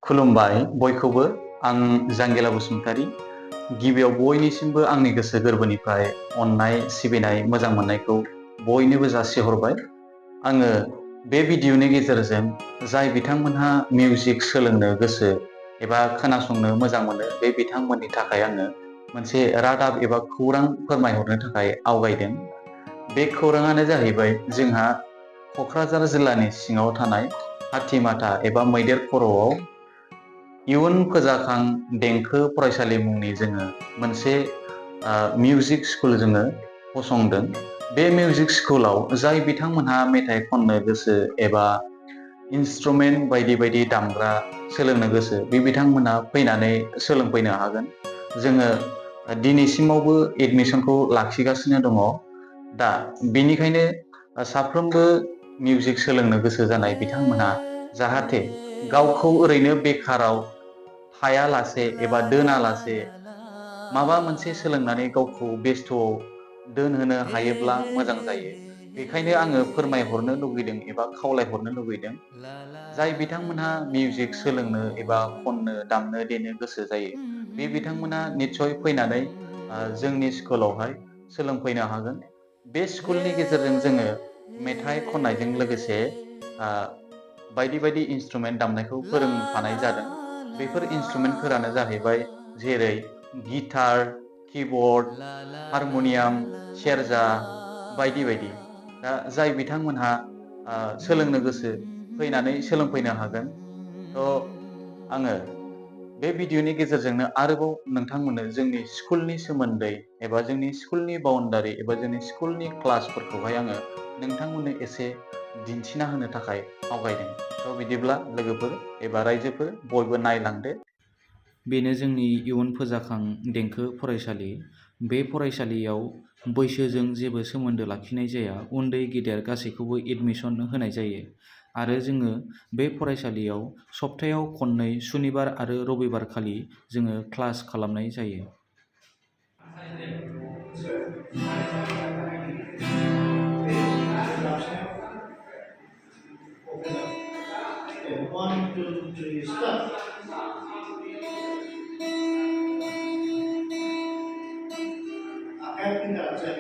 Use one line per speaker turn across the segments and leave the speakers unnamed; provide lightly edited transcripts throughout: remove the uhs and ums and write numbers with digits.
खुलुमबाय बयखौबो। आं जांगिला बसुमतारी। गिबियाव बयनिसिमबो आंनि गोसो गोरबोनिफ्राय अननाय सिबिनाय मोजां मोननायखौ बयनोबो जासिहरबाय। आङो बे भिडिअनि गेजेरजों जाय बिथांमोनहा मिउजिक सोलोंनो गोसो एबा खोनासंनो मोजां मोनो बे बिथांमोननि थाखाय आङो मोनसे रादाब एबा खौरां फोरमायहरनो थाखाय आवगायदों। बे खौराङानो जाहैबाय जोंहा क'क्राझार जिल्लानि सिङाव थानाय हाथिमाथा एबा मैदेर खर'आव इयुन फोजाखां देंखो फरायसालि मुंनि जोङो मोनसे मिउजिक स्कुल जोङो फसंदों। बे मिउजिक स्कुलाव जाय बिथांमोनहा मेथाइ खननो गोसो एबा इन्सट्रुमेन्ट बायदि बायदि दामग्रा सोलोंनो गोसो बे बिथांमोनहा फैनानै सोलोंफैनो हागोन। जोङो दिनैसिमावबो एडमिसनखौ लाखिगासिनो दङ। दा बेनिखायनो साफ्रोमबो मिउजिक सोलोंनो गोसो जानाय बिथांमोनहा जाहाथे गावखौ ओरैनो बेखाराव थायालासे एबा दोनालासे माबा मोनसे सोलोंनानै गावखौ बेस्थ'आव दोनहोनो हायोब्ला मोजां जायो। बेखायनो आङो फोरमायहरनो लुगैदों एबा खावलायहरनो लुगैदों जाय बिथांमोनहा मिउजिक सोलोंनो एबा खननो दामनो देनो गोसो जायो बे बिथांमोना निस्सय फैनानै जोंनि स्कुलावहाय सोलोंफैनो हागोन। बे स्कुलनि गेजेरजों जोङो मेथाइ खननायजों लोगोसे बायदि बायदि इन्सट्रुमेन्ट दामनायखौ फोरोंफानाय जादों। बेफोर इन्सट्रुमेन्टफोरानो जाहैबाय जेरै गिटार, किबर्ड, हारमनियाम, सेरजा बायदि बायदि। दा जाय बिथांमोनहा सोलोंनो गोसो फैनानै सोलोंफैनो हागोन। थ' आङो बे भिडिअनि गेजेरजोंनो आरोबाव नोंथांमोननो जोंनि स्कुलनि सोमोन्दै एबा जोंनि स्कुलनि बाउन्डारि एबा जोंनि स्कुलनि क्लासफोरखौहाय आङो नोंथांमोननो एसे दिन्थिना होनो थाखाय आवगायदों। थ' बिदिब्ला लोगोफोर एबा रायजोफोर बयबो नायलांदो। बेनो जोंनि इयुन फोजाखां देंखो फरायसालि। बे फरायसालियाव बैसोजों जेबो सोमोन्दो लाखिनाय जाया। उन्दै गेदेर गासैखौबो एडमिसन होनाय जायो आरो जोङो बे फरायसालियाव सप्तायाव खननै सुनिबार आरो रबिबार खालि जोङो क्लास खालामनाय जायो।
One, two, three, start. Akan tinggal cek.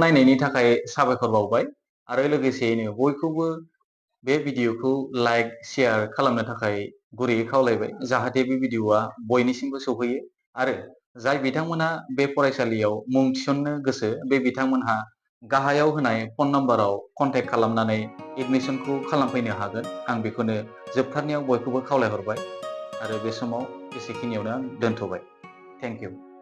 नायनायनि थाखाय साबायखर बावबाय आरो लोगोसेयैनो बयखौबो बे भिडिअखौ लाइक शेयार खालामनो थाखाय गुरैयै खावलायबाय जाहाथे बे भिडिअआ बयनिसिमबो सौहैयो आरो जाय बिथांमोना बे फरायसालियाव मुं थिसननो गोसो बे बिथांमोनहा गाहायाव होनाय फन नाम्बाराव कन्टेक्ट खालामनानै एडमिसनखौ खालामफैनो हागोन। आं बेखौनो जोबथारनायाव बयखौबो खावलायहरबाय आरो बे समाव एसेखिनियावनो आं दोनथ'बाय। Thank you.